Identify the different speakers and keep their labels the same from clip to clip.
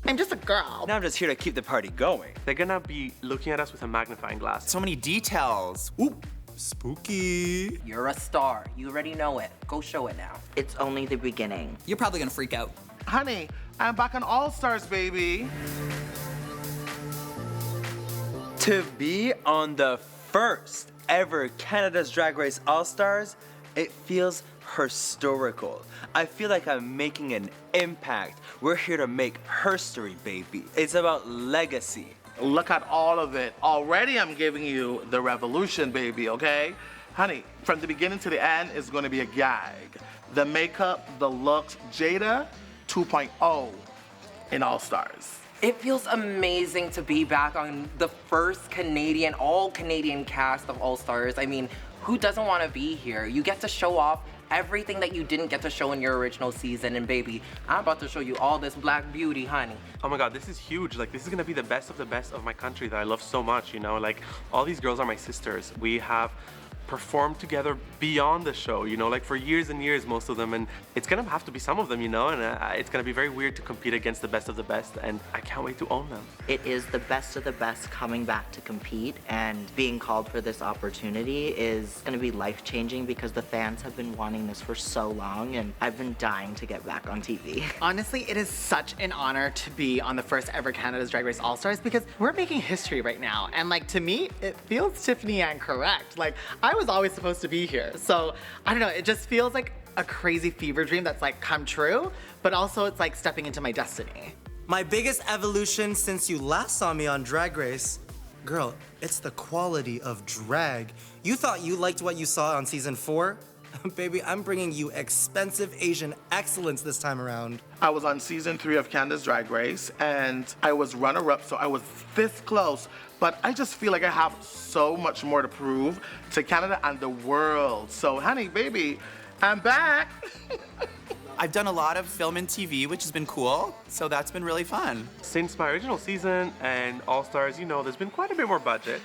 Speaker 1: I'm just a girl.
Speaker 2: Now I'm just here to keep the party going.
Speaker 3: They're gonna be looking at us with a magnifying glass.
Speaker 4: So many details. Ooh, spooky.
Speaker 5: You're a star. You already know it. Go show it now.
Speaker 1: It's only the beginning.
Speaker 4: You're probably gonna freak out.
Speaker 6: Honey, I'm back on All Stars, baby.
Speaker 2: To be on the first ever Canada's Drag Race All-Stars, it feels historical. I feel like I'm making an impact. We're here to make herstory, baby. It's about legacy.
Speaker 6: Look at all of it. Already I'm giving you the revolution, baby, okay? Honey, from the beginning to the end is gonna be a gag. The makeup, the looks, Jada 2.0 in All Stars.
Speaker 5: It feels amazing to be back on the first Canadian, all-Canadian cast of All Stars. I mean, who doesn't want to be here? You get to show off everything that you didn't get to show in your original season. And baby, I'm about to show you all this black beauty, honey.
Speaker 3: Oh my God, this is huge. Like, this is gonna be the best of my country that I love so much, you know? Like, all these girls are my sisters. We have performed together beyond the show, you know, like for years and years, most of them, and it's gonna have to be some of them, you know, and it's gonna be very weird to compete against the best of the best, and I can't wait to own them.
Speaker 1: It is the best of the best coming back to compete, and being called for this opportunity is gonna be life-changing because the fans have been wanting this for so long, and I've been dying to get back on TV.
Speaker 7: Honestly, it is such an honor to be on the first ever Canada's Drag Race All-Stars because we're making history right now, and like to me, it feels Tiffany Ann correct. Like, I was always supposed to be here. So, I don't know, it just feels like a crazy fever dream that's like come true, but also it's like stepping into my destiny.
Speaker 8: My biggest evolution since you last saw me on Drag Race, girl, it's the quality of drag. You thought you liked what you saw on season 4? Baby, I'm bringing you expensive Asian excellence this time around.
Speaker 6: I was on season 3 of Canada's Drag Race, and I was runner-up, so I was this close. But I just feel like I have so much more to prove to Canada and the world. So, honey, baby, I'm back.
Speaker 4: I've done a lot of film and TV, which has been cool, so that's been really fun.
Speaker 3: Since my original season and All Stars, you know, there's been quite a bit more budget.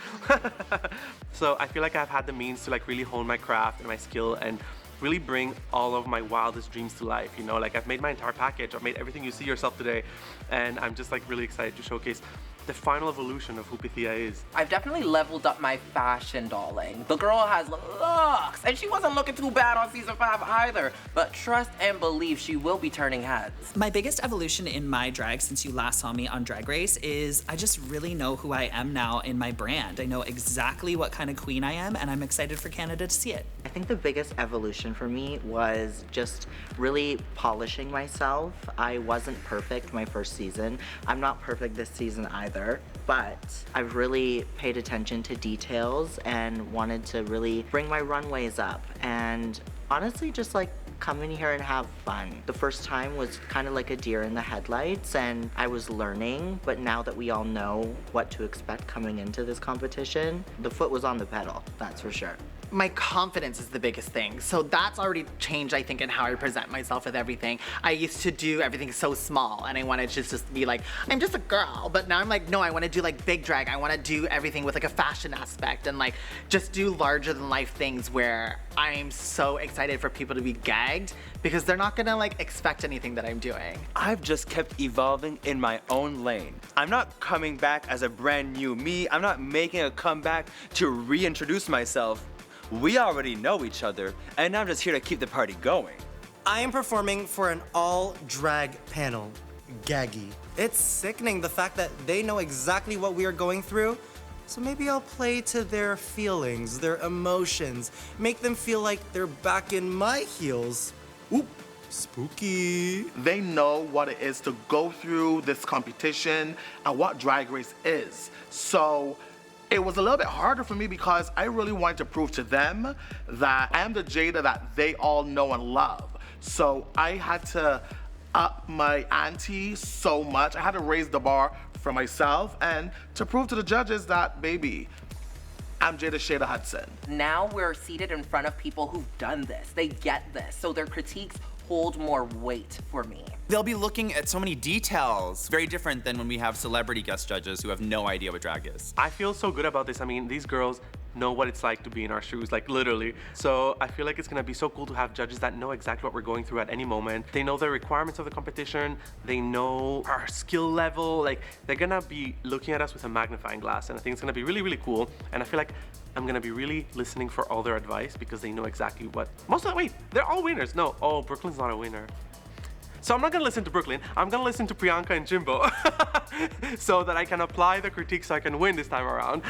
Speaker 3: So I feel like I've had the means to like really hone my craft and my skill and really bring all of my wildest dreams to life, you know? Like, I've made my entire package, I've made everything you see yourself today, and I'm just like really excited to showcase the final evolution of who Pythia is.
Speaker 5: I've definitely leveled up my fashion, darling. The girl has looks, and she wasn't looking too bad on season 5 either. But trust and believe she will be turning heads.
Speaker 9: My biggest evolution in my drag since you last saw me on Drag Race is I just really know who I am now in my brand. I know exactly what kind of queen I am, and I'm excited for Canada to see it.
Speaker 1: I think the biggest evolution for me was just really polishing myself. I wasn't perfect my first season. I'm not perfect this season either. But I've really paid attention to details and wanted to really bring my runways up and honestly just like come in here and have fun. The first time was kind of like a deer in the headlights and I was learning, but now that we all know what to expect coming into this competition, the foot was on the pedal, that's for sure.
Speaker 7: My confidence is the biggest thing. So that's already changed, I think, in how I present myself with everything. I used to do everything so small and I wanted to just be like, I'm just a girl. But now I'm like, no, I want to do like big drag. I want to do everything with like a fashion aspect and like just do larger than life things where I'm so excited for people to be gagged because they're not gonna like expect anything that I'm doing.
Speaker 2: I've just kept evolving in my own lane. I'm not coming back as a brand new me. I'm not making a comeback to reintroduce myself. We already know each other, and I'm just here to keep the party going.
Speaker 8: I am performing for an all-drag panel, Gaggy. It's sickening the fact that they know exactly what we are going through, so maybe I'll play to their feelings, their emotions, make them feel like they're back in my heels. Oop, spooky.
Speaker 6: They know what it is to go through this competition and what Drag Race is. So it was a little bit harder for me because I really wanted to prove to them that I am the Jada that they all know and love. So I had to up my ante so much. I had to raise the bar for myself and to prove to the judges that, baby, I'm Jada Shada Hudson.
Speaker 5: Now we're seated in front of people who've done this. They get this, so their critiques hold more weight for me.
Speaker 4: They'll be looking at so many details. Very different than when we have celebrity guest judges who have no idea what drag is.
Speaker 3: I feel so good about this. I mean, these girls know what it's like to be in our shoes, like literally. So I feel like it's gonna be so cool to have judges that know exactly what we're going through at any moment. They know the requirements of the competition. They know our skill level. Like, they're gonna be looking at us with a magnifying glass, and I think it's gonna be really, really cool. And I feel like I'm gonna be really listening for all their advice because they know exactly what, wait, they're all winners. No, oh, Brooklyn's not a winner. So I'm not gonna listen to Brooklyn, I'm gonna listen to Priyanka and Jimbo so that I can apply the critique so I can win this time around.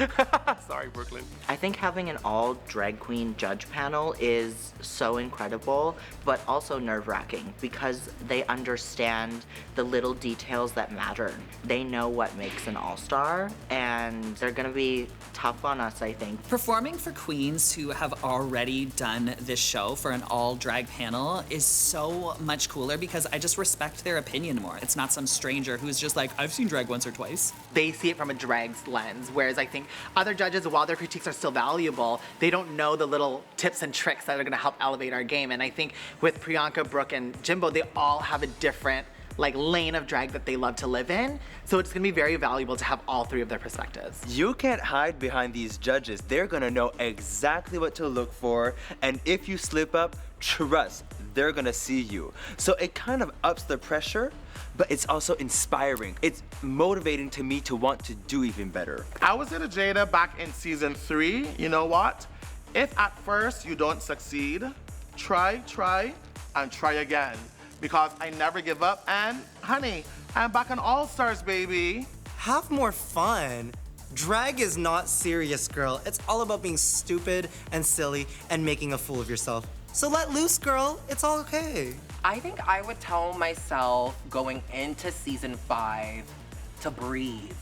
Speaker 3: Sorry, Brooklyn.
Speaker 1: I think having an all drag queen judge panel is so incredible, but also nerve-wracking because they understand the little details that matter. They know what makes an all-star, and they're gonna be tough on us, I think.
Speaker 9: Performing for queens who have already done this show for an all drag panel is so much cooler because I just respect their opinion more. It's not some stranger who's just like, I've seen drag once or twice.
Speaker 7: They see it from a drag's lens, whereas I think other judges, while their critiques are still valuable, they don't know the little tips and tricks that are gonna help elevate our game. And I think with Priyanka, Brooke, and Jimbo, they all have a different lane of drag that they love to live in. So it's gonna be very valuable to have all three of their perspectives.
Speaker 2: You can't hide behind these judges. They're gonna know exactly what to look for, and if you slip up, trust, they're gonna see you. So it kind of ups the pressure, but it's also inspiring. It's motivating to me to want to do even better.
Speaker 6: I was in a Jada back in season 3. You know what? If at first you don't succeed, try, and try again. Because I never give up, and honey, I'm back on All Stars, baby.
Speaker 8: Have more fun. Drag is not serious, girl. It's all about being stupid and silly and making a fool of yourself. So let loose, girl. It's all okay.
Speaker 5: I think I would tell myself going into season 5 to breathe,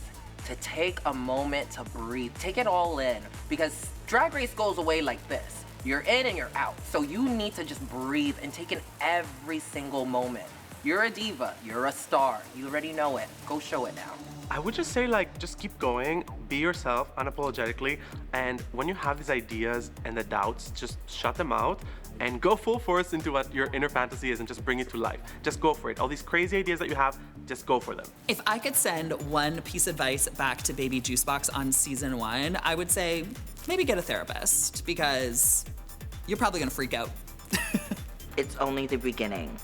Speaker 5: to take a moment to breathe, take it all in, because Drag Race goes away like this. You're in and you're out. So you need to just breathe and take in every single moment. You're a diva, you're a star, you already know it. Go show it now.
Speaker 3: I would just say, just keep going, be yourself unapologetically, and when you have these ideas and the doubts, just shut them out and go full force into what your inner fantasy is and just bring it to life. Just go for it. All these crazy ideas that you have, just go for them.
Speaker 9: If I could send one piece of advice back to Baby Juicebox on season 1, I would say maybe get a therapist because you're probably gonna freak out.
Speaker 1: It's only the beginning.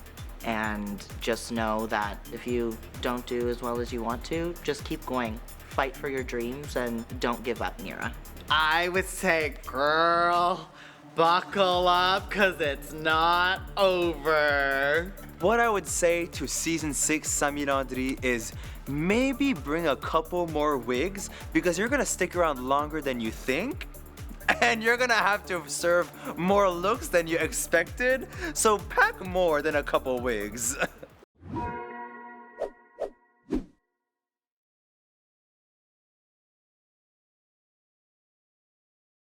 Speaker 1: And just know that if you don't do as well as you want to, just keep going. Fight for your dreams and don't give up, Nearah.
Speaker 7: I would say, girl, buckle up, cause it's not over.
Speaker 2: What I would say to season 6 Sami Landri is maybe bring a couple more wigs because you're gonna stick around longer than you think. And you're gonna have to serve more looks than you expected, so pack more than a couple wigs.